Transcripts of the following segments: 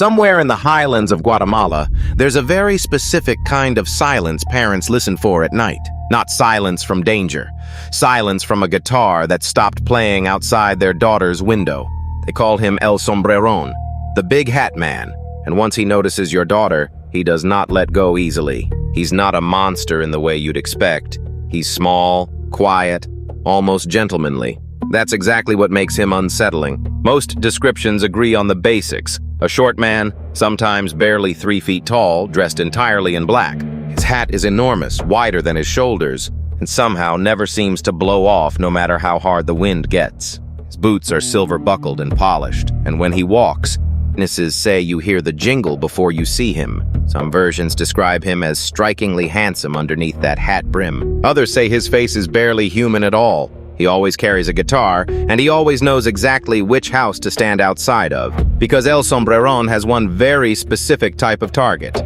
Somewhere in the highlands of Guatemala, there's a very specific kind of silence parents listen for at night. Not silence from danger. Silence from a guitar that stopped playing outside their daughter's window. They call him El Sombrerón, the big hat man. And once he notices your daughter, he does not let go easily. He's not a monster in the way you'd expect. He's small, quiet, almost gentlemanly. That's exactly what makes him unsettling. Most descriptions agree on the basics. A short man, sometimes barely 3 feet tall, dressed entirely in black. His hat is enormous, wider than his shoulders, and somehow never seems to blow off no matter how hard the wind gets. His boots are silver-buckled and polished, and when he walks, witnesses say you hear the jingle before you see him. Some versions describe him as strikingly handsome underneath that hat brim. Others say his face is barely human at all. He always carries a guitar, and he always knows exactly which house to stand outside of, because El Sombrerón has one very specific type of target.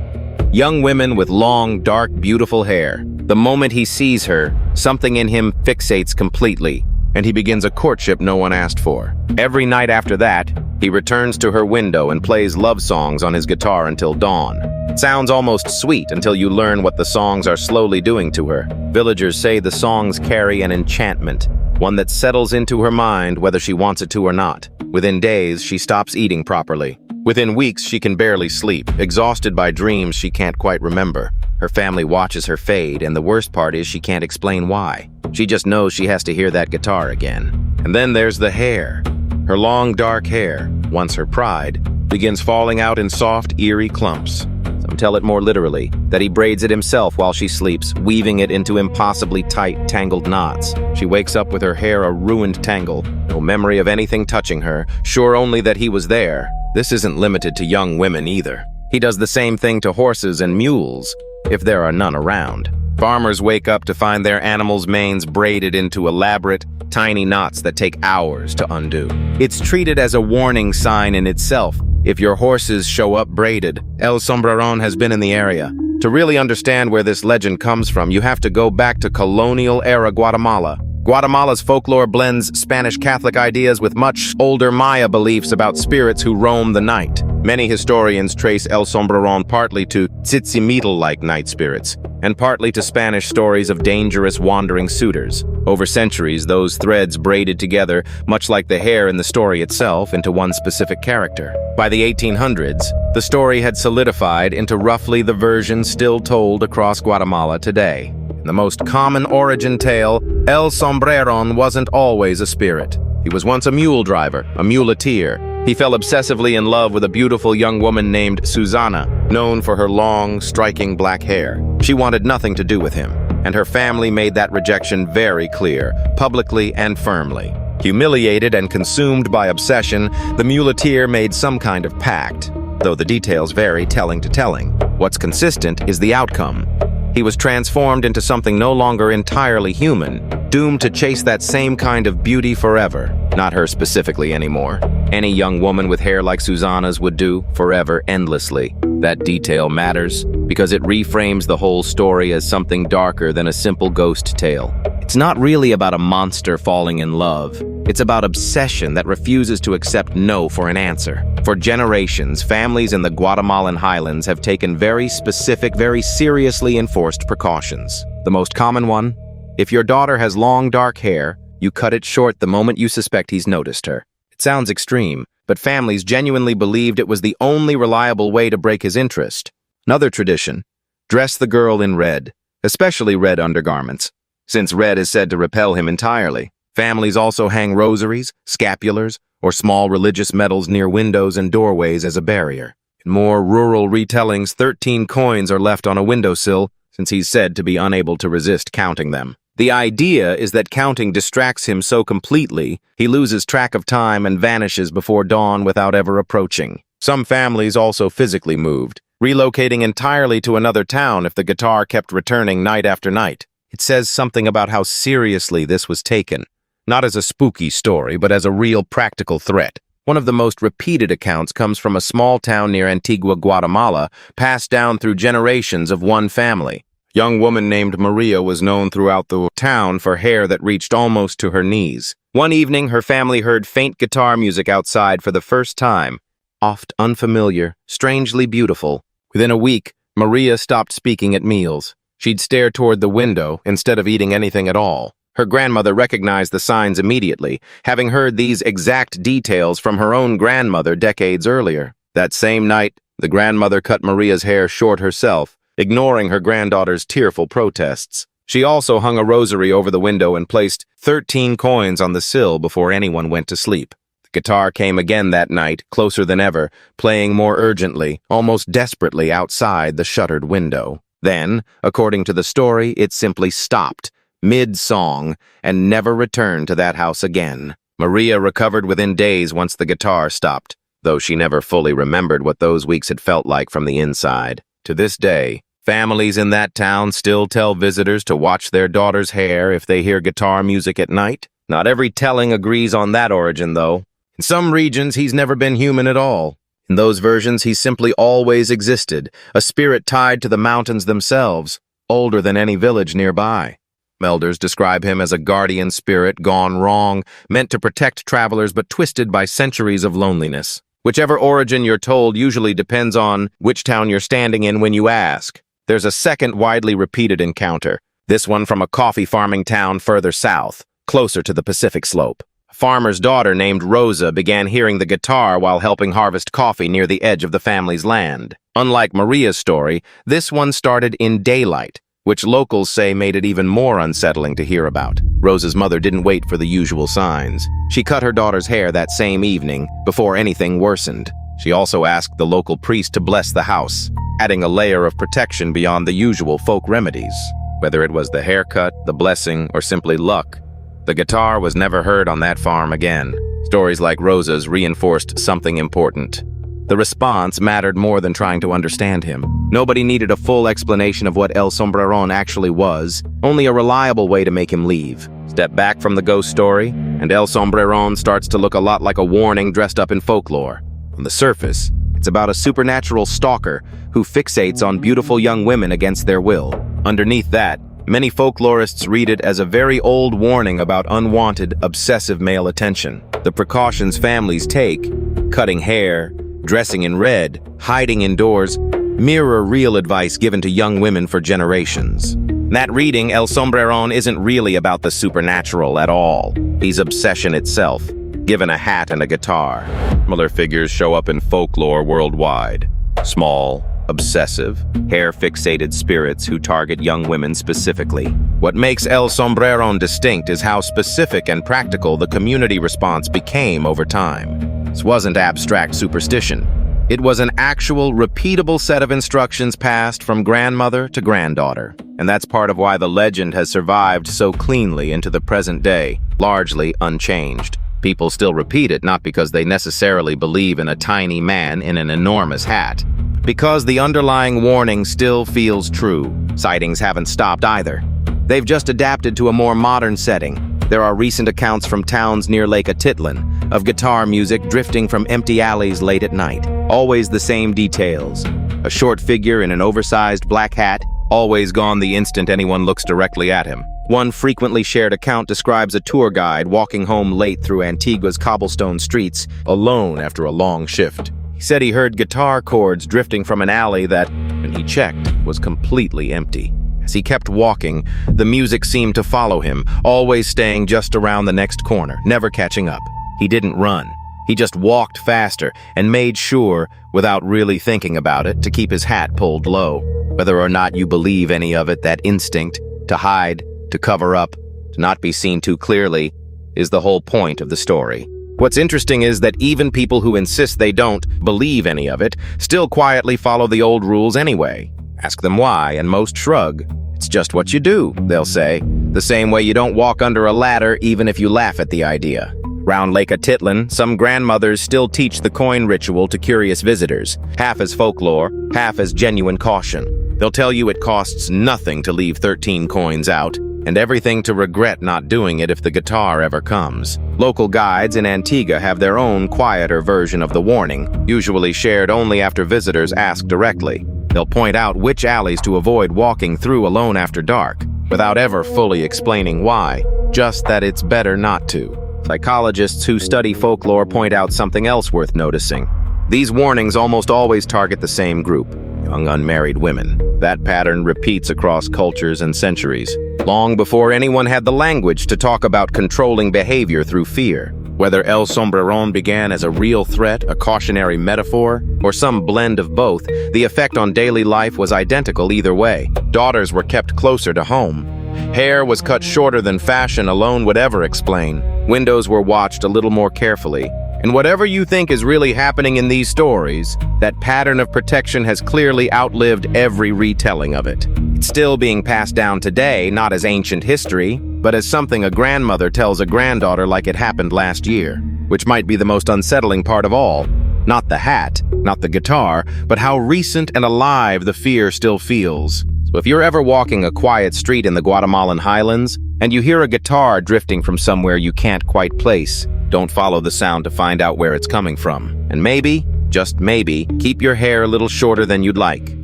Young women with long, dark, beautiful hair. The moment he sees her, something in him fixates completely, and he begins a courtship no one asked for. Every night after that, he returns to her window and plays love songs on his guitar until dawn. It sounds almost sweet until you learn what the songs are slowly doing to her. Villagers say the songs carry an enchantment, one that settles into her mind whether she wants it to or not. Within days, she stops eating properly. Within weeks, she can barely sleep, exhausted by dreams she can't quite remember. Her family watches her fade, and the worst part is she can't explain why. She just knows she has to hear that guitar again. And then there's the hair. Her long, dark hair, once her pride, begins falling out in soft, eerie clumps. Some tell it more literally, that he braids it himself while she sleeps, weaving it into impossibly tight, tangled knots. She wakes up with her hair a ruined tangle, no memory of anything touching her, sure only that he was there. This isn't limited to young women either. He does the same thing to horses and mules, if there are none around. Farmers wake up to find their animals' manes braided into elaborate, tiny knots that take hours to undo. It's treated as a warning sign in itself. If your horses show up braided, El Sombrerón has been in the area. To really understand where this legend comes from, you have to go back to colonial-era Guatemala. Guatemala's folklore blends Spanish Catholic ideas with much older Maya beliefs about spirits who roam the night. Many historians trace El Sombrerón partly to tzitzimitl-like night spirits, and partly to Spanish stories of dangerous wandering suitors. Over centuries, those threads braided together, much like the hair in the story itself, into one specific character. By the 1800s, the story had solidified into roughly the version still told across Guatemala today. In the most common origin tale, El Sombrerón wasn't always a spirit. He was once a mule driver, a muleteer. He fell obsessively in love with a beautiful young woman named Susana, known for her long, striking black hair. She wanted nothing to do with him, and her family made that rejection very clear, publicly and firmly. Humiliated and consumed by obsession, the muleteer made some kind of pact, though the details vary telling to telling. What's consistent is the outcome. He was transformed into something no longer entirely human, doomed to chase that same kind of beauty forever. Not her specifically anymore. Any young woman with hair like Susana's would do, forever, endlessly. That detail matters, because it reframes the whole story as something darker than a simple ghost tale. It's not really about a monster falling in love. It's about obsession that refuses to accept no for an answer. For generations, families in the Guatemalan highlands have taken very specific, very seriously enforced precautions. The most common one? If your daughter has long, dark hair, you cut it short the moment you suspect he's noticed her. It sounds extreme, but families genuinely believed it was the only reliable way to break his interest. Another tradition: dress the girl in red, especially red undergarments, since red is said to repel him entirely. Families also hang rosaries, scapulars, or small religious medals near windows and doorways as a barrier. In more rural retellings, 13 coins are left on a windowsill, since he's said to be unable to resist counting them. The idea is that counting distracts him so completely, he loses track of time and vanishes before dawn without ever approaching. Some families also physically moved, relocating entirely to another town if the guitar kept returning night after night. It says something about how seriously this was taken, not as a spooky story, but as a real practical threat. One of the most repeated accounts comes from a small town near Antigua, Guatemala, passed down through generations of one family. A young woman named Maria was known throughout the town for hair that reached almost to her knees. One evening, her family heard faint guitar music outside for the first time. Oft unfamiliar, strangely beautiful. Within a week, Maria stopped speaking at meals. She'd stare toward the window instead of eating anything at all. Her grandmother recognized the signs immediately, having heard these exact details from her own grandmother decades earlier. That same night, the grandmother cut Maria's hair short herself, ignoring her granddaughter's tearful protests. She also hung a rosary over the window and placed 13 coins on the sill before anyone went to sleep. The guitar came again that night, closer than ever, playing more urgently, almost desperately outside the shuttered window. Then, according to the story, it simply stopped, mid-song, and never returned to that house again. Maria recovered within days once the guitar stopped, though she never fully remembered what those weeks had felt like from the inside. To this day, families in that town still tell visitors to watch their daughter's hair if they hear guitar music at night. Not every telling agrees on that origin, though. In some regions, he's never been human at all. In those versions, he simply always existed, a spirit tied to the mountains themselves, older than any village nearby. Elders describe him as a guardian spirit gone wrong, meant to protect travelers but twisted by centuries of loneliness. Whichever origin you're told usually depends on which town you're standing in when you ask. There's a second widely repeated encounter, this one from a coffee farming town further south, closer to the Pacific slope. A farmer's daughter named Rosa began hearing the guitar while helping harvest coffee near the edge of the family's land. Unlike Maria's story, this one started in daylight, which locals say made it even more unsettling to hear about. Rosa's mother didn't wait for the usual signs. She cut her daughter's hair that same evening, before anything worsened. She also asked the local priest to bless the house, adding a layer of protection beyond the usual folk remedies. Whether it was the haircut, the blessing, or simply luck, the guitar was never heard on that farm again. Stories like Rosa's reinforced something important. The response mattered more than trying to understand him. Nobody needed a full explanation of what El Sombrerón actually was, only a reliable way to make him leave. Step back from the ghost story, and El Sombrerón starts to look a lot like a warning dressed up in folklore. On the surface, it's about a supernatural stalker who fixates on beautiful young women against their will. Underneath that, many folklorists read it as a very old warning about unwanted, obsessive male attention. The precautions families take, cutting hair, dressing in red, hiding indoors, mirror real advice given to young women for generations. In that reading, El Sombrerón isn't really about the supernatural at all. He's obsession itself, given a hat and a guitar. Similar figures show up in folklore worldwide. Small, obsessive, hair-fixated spirits who target young women specifically. What makes El Sombrerón distinct is how specific and practical the community response became over time. This wasn't abstract superstition. It was an actual, repeatable set of instructions passed from grandmother to granddaughter. And that's part of why the legend has survived so cleanly into the present day, largely unchanged. People still repeat it not because they necessarily believe in a tiny man in an enormous hat, but because the underlying warning still feels true. Sightings haven't stopped either. They've just adapted to a more modern setting. There are recent accounts from towns near Lake Atitlán of guitar music drifting from empty alleys late at night. Always the same details. A short figure in an oversized black hat, always gone the instant anyone looks directly at him. One frequently shared account describes a tour guide walking home late through Antigua's cobblestone streets, alone after a long shift. He said he heard guitar chords drifting from an alley that, when he checked, was completely empty. As he kept walking, the music seemed to follow him, always staying just around the next corner, never catching up. He didn't run. He just walked faster and made sure, without really thinking about it, to keep his hat pulled low. Whether or not you believe any of it, that instinct, to hide, to cover up, to not be seen too clearly, is the whole point of the story. What's interesting is that even people who insist they don't believe any of it still quietly follow the old rules anyway. Ask them why, and most shrug. It's just what you do, they'll say. The same way you don't walk under a ladder even if you laugh at the idea. Round Lake Atitlán, some grandmothers still teach the coin ritual to curious visitors, half as folklore, half as genuine caution. They'll tell you it costs nothing to leave 13 coins out, and everything to regret not doing it if the guitar ever comes. Local guides in Antigua have their own quieter version of the warning, usually shared only after visitors ask directly. They'll point out which alleys to avoid walking through alone after dark, without ever fully explaining why, just that it's better not to. Psychologists who study folklore point out something else worth noticing. These warnings almost always target the same group, young unmarried women. That pattern repeats across cultures and centuries, long before anyone had the language to talk about controlling behavior through fear. Whether El Sombrerón began as a real threat, a cautionary metaphor, or some blend of both, the effect on daily life was identical either way. Daughters were kept closer to home. Hair was cut shorter than fashion alone would ever explain. Windows were watched a little more carefully. And whatever you think is really happening in these stories, that pattern of protection has clearly outlived every retelling of it. It's still being passed down today, not as ancient history, but as something a grandmother tells a granddaughter like it happened last year, which might be the most unsettling part of all. Not the hat, not the guitar, but how recent and alive the fear still feels. So if you're ever walking a quiet street in the Guatemalan highlands, and you hear a guitar drifting from somewhere you can't quite place, don't follow the sound to find out where it's coming from. And maybe, just maybe, keep your hair a little shorter than you'd like.